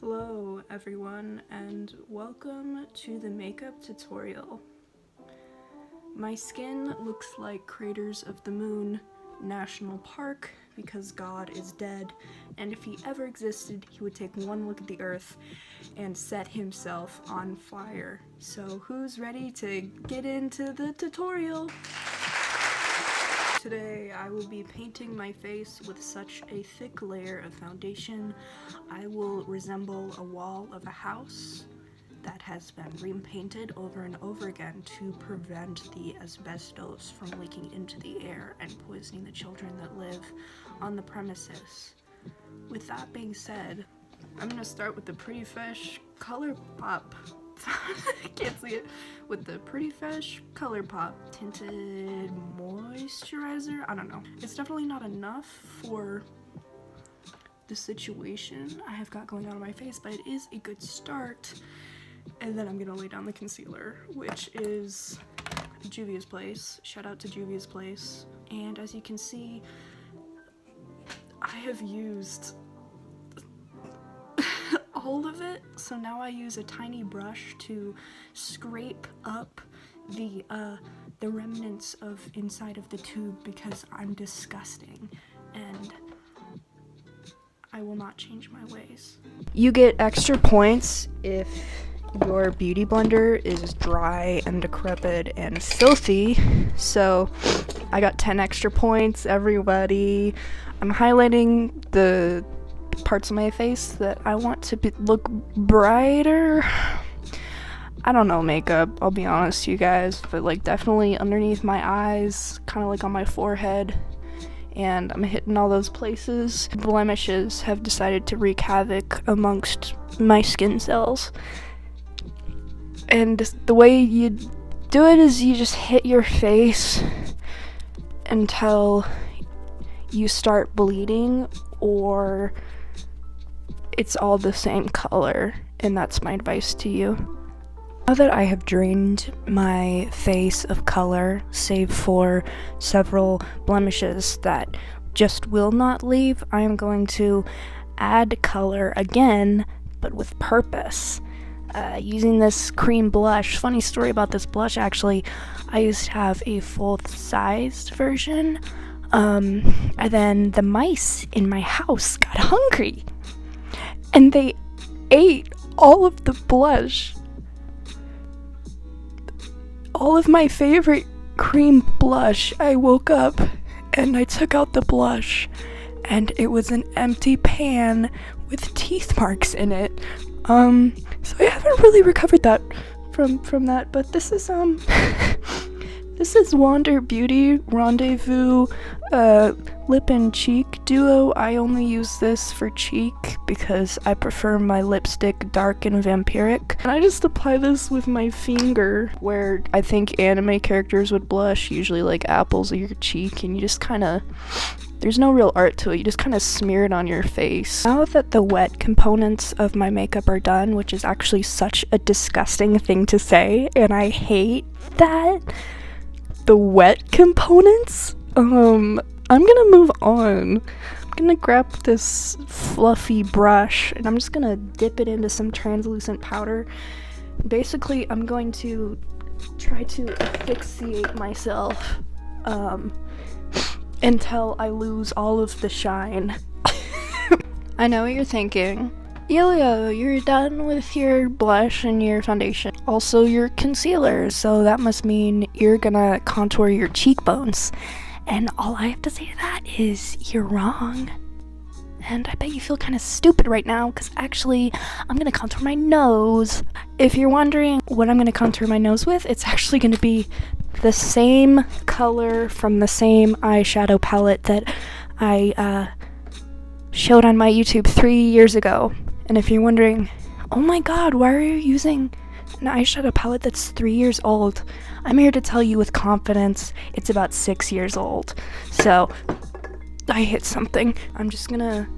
Hello everyone, and welcome to the makeup tutorial. My skin looks like Craters of the Moon National Park because God is dead, and if he ever existed, he would take one look at the earth and set himself on fire. So who's ready to get into the tutorial? Today I will be painting my face with such a thick layer of foundation I will resemble a wall of a house that has been repainted over and over again to prevent the asbestos from leaking into the air and poisoning the children that live on the premises. With that being said, I'm gonna start with the Pretty Fish ColourPop. I can't see it. With the Pretty Fish ColourPop tinted moisturizer. I don't know. It's definitely not enough for the situation I have got going on my face, but it is a good start. And then I'm gonna lay down the concealer, which is Juvia's Place. Shout out to Juvia's Place. And as you can see, I have used all of it, so now I use a tiny brush to scrape up the remnants of inside of the tube because I'm disgusting and I will not change my ways. You get extra points if your beauty blender is dry and decrepit and filthy, so I got 10 extra points, everybody. I'm highlighting the parts of my face that I want to look brighter. I don't know makeup, I'll be honest you guys, but like definitely underneath my eyes, kind of like on my forehead, and I'm hitting all those places. Blemishes have decided to wreak havoc amongst my skin cells, and the way you do it is you just hit your face until you start bleeding or it's all the same color, and that's my advice to you. Now that I have drained my face of color, save for several blemishes that just will not leave, I am going to add color again, but with purpose. Using this cream blush. Funny story about this blush, actually. I used to have a full-sized version, and then the mice in my house got hungry, and they ate all of the blush. All of my favorite cream blush. I woke up and I took out the blush and it was an empty pan with teeth marks in it. So I haven't really recovered that from that, but this is this is Wander Beauty Rendezvous lip and cheek duo. I only use this for cheek because I prefer my lipstick dark and vampiric. And I just apply this with my finger where I think anime characters would blush, usually like apples of your cheek, and you just kind of, there's no real art to it, you just kind of smear it on your face. Now that the wet components of my makeup are done, which is actually such a disgusting thing to say, and I hate that, the wet components, I'm gonna move on. I'm gonna grab this fluffy brush and I'm just gonna dip it into some translucent powder. Basically, I'm going to try to asphyxiate myself until I lose all of the shine. I know what you're thinking. Elio, you're done with your blush and your foundation. Also your concealer, so that must mean you're gonna contour your cheekbones. And all I have to say to that is, you're wrong. And I bet you feel kind of stupid right now, because actually, I'm gonna contour my nose. If you're wondering what I'm gonna contour my nose with, it's actually gonna be the same color from the same eyeshadow palette that I showed on my YouTube 3 years ago. And if you're wondering, oh my god, why are you using an eyeshadow palette that's 3 years old? I'm here to tell you with confidence, it's about 6 years old. So, I hit something. I'm just gonna,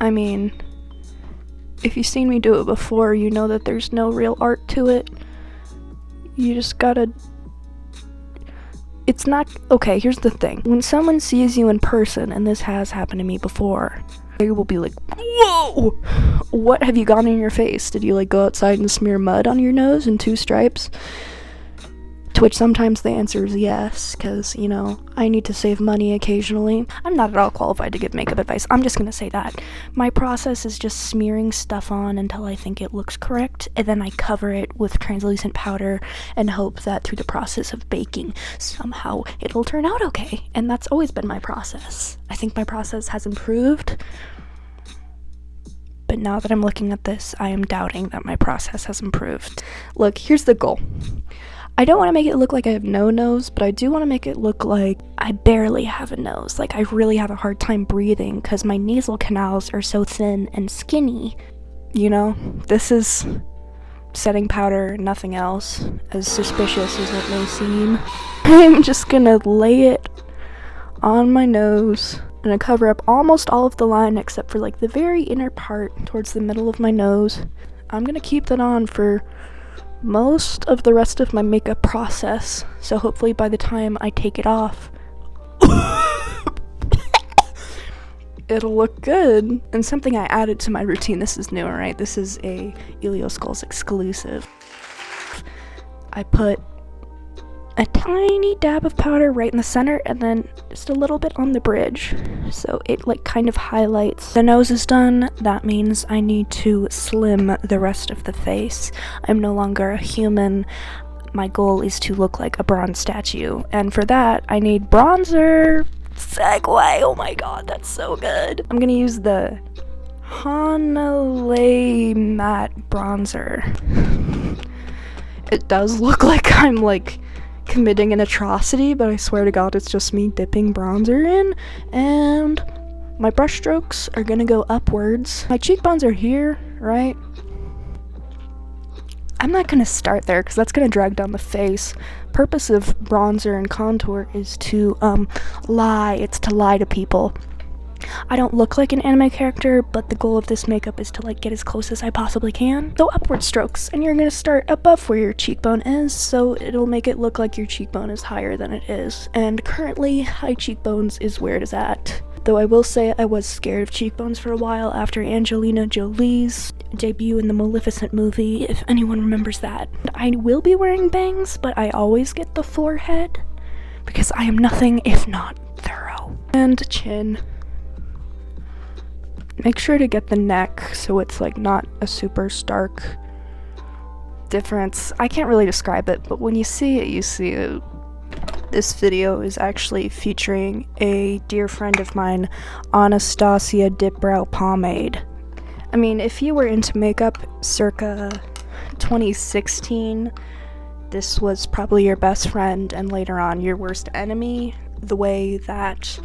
I mean, if you've seen me do it before, you know that there's no real art to it. You just gotta, it's not, okay, here's the thing. When someone sees you in person, and this has happened to me before, They will be like, whoa! What have you got in your face? Did you like go outside and smear mud on your nose in 2 stripes? To which sometimes the answer is yes, because, you know, I need to save money occasionally. I'm not at all qualified to give makeup advice. I'm just gonna say that. My process is just smearing stuff on until I think it looks correct, and then I cover it with translucent powder and hope that through the process of baking, somehow it'll turn out okay. And that's always been my process. I think my process has improved, but now that I'm looking at this, I am doubting that my process has improved. Look, here's the goal. I don't want to make it look like I have no nose, but I do want to make it look like I barely have a nose. Like I really have a hard time breathing because my nasal canals are so thin and skinny. You know, this is setting powder, nothing else, as suspicious as it may seem. I'm just gonna lay it on my nose. I'm gonna cover up almost all of the line except for like the very inner part towards the middle of my nose. I'm gonna keep that on for most of the rest of my makeup process, so hopefully by the time I take it off it'll look good. And something I added to my routine, this is new, alright? This is a Elio Skulls exclusive. I put a tiny dab of powder right in the center and then just a little bit on the bridge, so it like kind of highlights. The nose is done. That means I need to slim the rest of the face. I'm no longer a human. My goal is to look like a bronze statue, and for that I need bronzer. Segue, oh my god, that's so good. I'm gonna use the Hanalei matte bronzer. It does look like I'm like committing an atrocity, but I swear to god it's just me dipping bronzer in, and my brush strokes are gonna go upwards. My cheekbones are here, right? I'm not gonna start there because that's gonna drag down the face. Purpose of bronzer and contour is to lie. It's to lie to people. I don't look like an anime character, but the goal of this makeup is to like get as close as I possibly can. So upward strokes, and you're gonna start above where your cheekbone is, so it'll make it look like your cheekbone is higher than it is. And currently, high cheekbones is where it is at. Though I will say I was scared of cheekbones for a while after Angelina Jolie's debut in the Maleficent movie, if anyone remembers that. I will be wearing bangs, but I always get the forehead, because I am nothing if not thorough. And chin. Make sure to get the neck so it's like not a super stark difference. I can't really describe it, but when you see it, you see it. This video is actually featuring a dear friend of mine, Anastasia Dip Brow Pomade. I mean, if you were into makeup circa 2016, this was probably your best friend and later on your worst enemy. The way that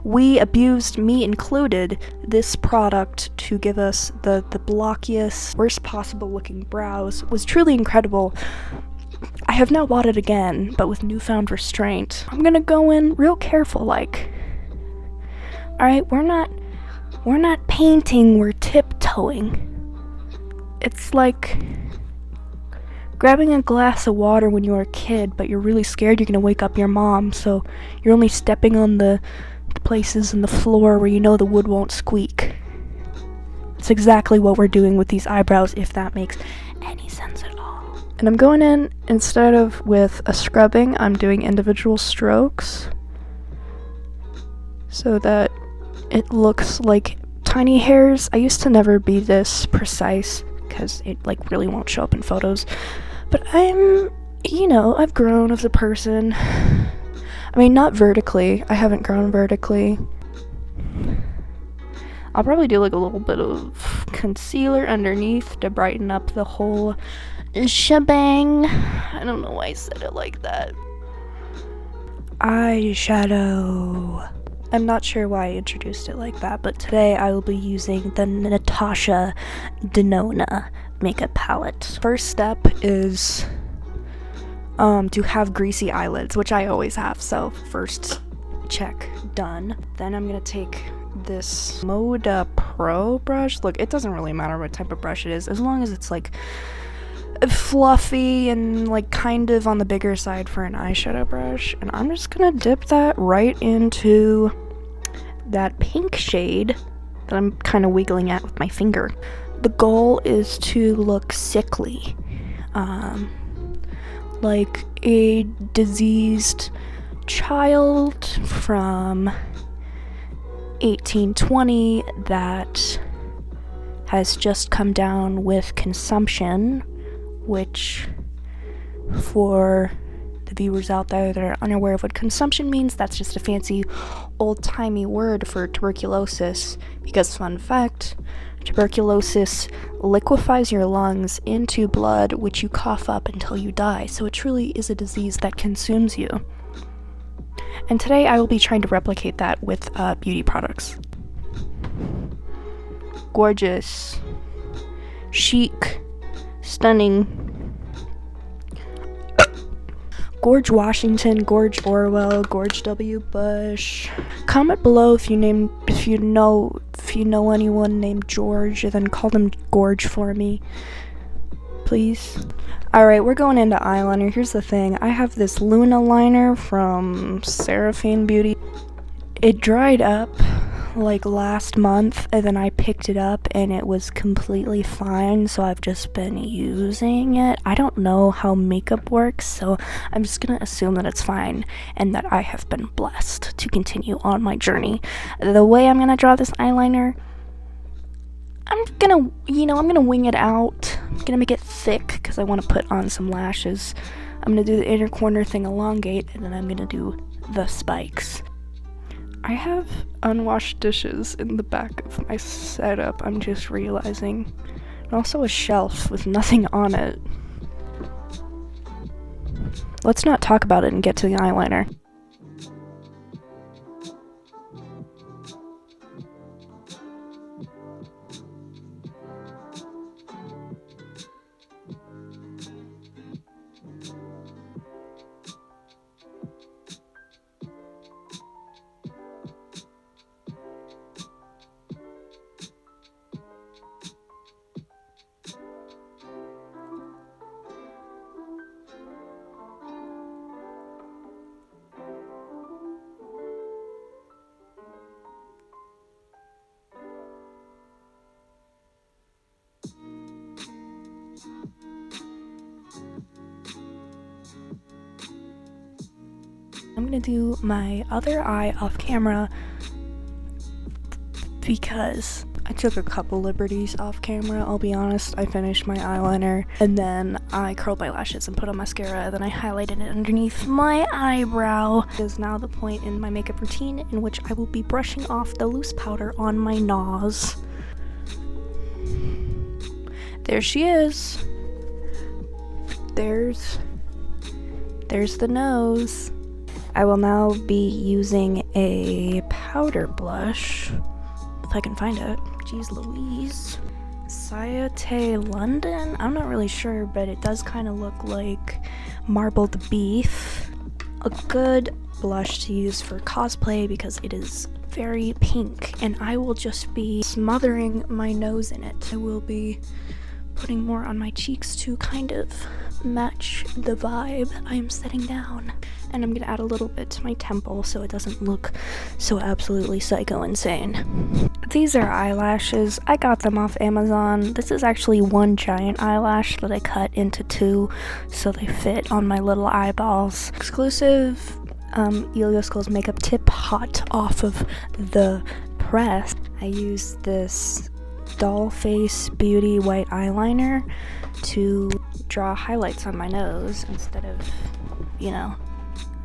we abused, me included, this product to give us the blockiest, worst possible looking brows was truly incredible. I have now bought it again, but with newfound restraint. I'm gonna go in real careful, like. Alright, we're not painting, we're tiptoeing. It's like grabbing a glass of water when you were a kid, but you're really scared you're gonna wake up your mom, so you're only stepping on the places in the floor where you know the wood won't squeak. It's exactly what we're doing with these eyebrows, if that makes any sense at all. And I'm going in, instead of with a scrubbing, I'm doing individual strokes so that it looks like tiny hairs. I used to never be this precise because it like really won't show up in photos. But I've grown as a person. I mean, not vertically. I haven't grown vertically. I'll probably do like a little bit of concealer underneath to brighten up the whole shebang. I don't know why I said it like that. Eyeshadow. I'm not sure why I introduced it like that, but today I will be using the Natasha Denona makeup palette. First step is to have greasy eyelids, which I always have, so first check, done. Then I'm gonna take this Moda Pro brush. Look, it doesn't really matter what type of brush it is, as long as it's like fluffy and like kind of on the bigger side for an eyeshadow brush. And I'm just gonna dip that right into that pink shade that I'm kind of wiggling at with my finger. The goal is to look sickly, like a diseased child from 1820 that has just come down with consumption, which, for the viewers out there that are unaware of what consumption means, that's just a fancy old-timey word for tuberculosis, because fun fact, tuberculosis liquefies your lungs into blood, which you cough up until you die, so it truly is a disease that consumes you. And today I will be trying to replicate that with beauty products. Gorgeous, chic, stunning. Gorge Washington, Gorge Orwell, Gorge W. Bush. Comment below if you know anyone named George, and then call them Gorge for me, please. Alright, we're going into eyeliner. Here's the thing, I have this Luna liner from Seraphine Beauty. It dried up like last month, and then I picked it up and it was completely fine, so I've just been using it. I don't know how makeup works, so I'm just gonna assume that it's fine and that I have been blessed to continue on my journey. The way I'm gonna draw this eyeliner, I'm gonna wing it out. I'm gonna make it thick because I want to put on some lashes. I'm gonna do the inner corner thing elongate, and then I'm gonna do the spikes. I have unwashed dishes in the back of my setup, I'm just realizing. And also a shelf with nothing on it. Let's not talk about it and get to the eyeliner. I'm gonna do my other eye off camera because I took a couple liberties off camera, I'll be honest. I finished my eyeliner, and then I curled my lashes and put on mascara, then I highlighted it underneath my eyebrow. It is now the point in my makeup routine in which I will be brushing off the loose powder on my nose. There she is. There's the nose. I will now be using a powder blush, if I can find it. Jeez Louise. Sayate London? I'm not really sure, but it does kind of look like marbled beef. A good blush to use for cosplay because it is very pink, and I will just be smothering my nose in it. I will be putting more on my cheeks to kind of match the vibe I am setting down. And I'm gonna add a little bit to my temple so it doesn't look so absolutely psycho insane. These are eyelashes. I got them off Amazon. This is actually one giant eyelash that I cut into two so they fit on my little eyeballs. Exclusive Eliosco's makeup tip, hot off of the press. I used this Doll Face Beauty white eyeliner to draw highlights on my nose instead of,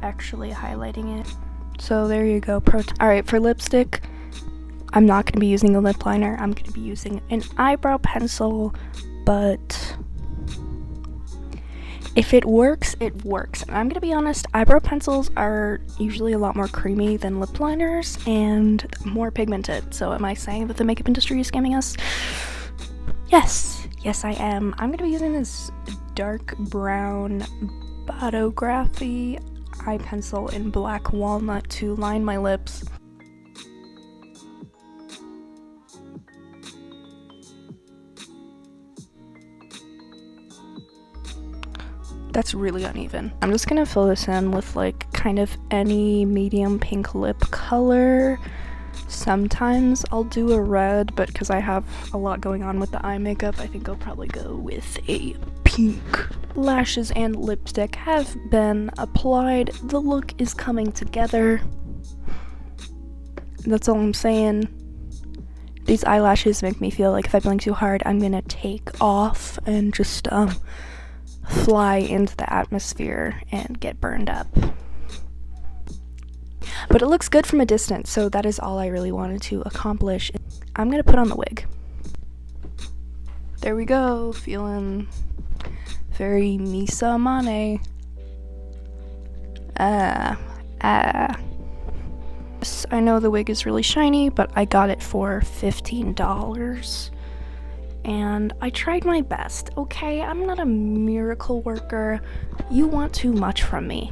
actually highlighting it. So there you go. Alright, for lipstick, I'm not going to be using a lip liner. I'm going to be using an eyebrow pencil, but if it works, it works. And I'm going to be honest, eyebrow pencils are usually a lot more creamy than lip liners and more pigmented. So am I saying that the makeup industry is scamming us? Yes, I am. I'm going to be using this dark brown Photography eye pencil in black walnut to line my lips. That's really uneven. I'm just gonna fill this in with like kind of any medium pink lip color. Sometimes I'll do a red, but because I have a lot going on with the eye makeup, I think I'll probably go with a pink. Lashes and lipstick have been applied. The look is coming together. That's all I'm saying. These eyelashes make me feel like if I blink too hard, I'm gonna take off and just fly into the atmosphere and get burned up. But it looks good from a distance, so that is all I really wanted to accomplish. I'm gonna put on the wig. There we go, feeling very Misa Amane. I know the wig is really shiny, but I got it for $15. And I tried my best, okay? I'm not a miracle worker. You want too much from me.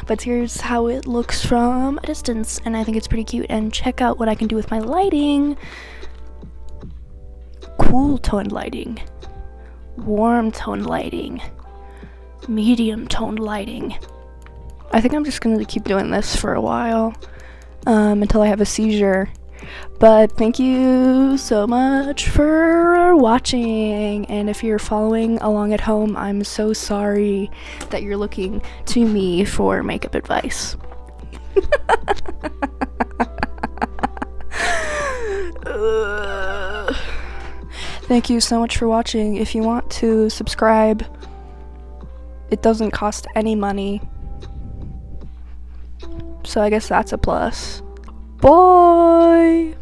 But here's how it looks from a distance, and I think it's pretty cute. And check out what I can do with my lighting. Cool toned lighting, warm toned lighting, medium toned lighting. I think I'm just gonna keep doing this for a while until I have a seizure. But thank you so much for watching, and if you're following along at home, I'm so sorry that you're looking to me for makeup advice. Thank you so much for watching. If you want to subscribe, it doesn't cost any money, so I guess that's a plus. Bye!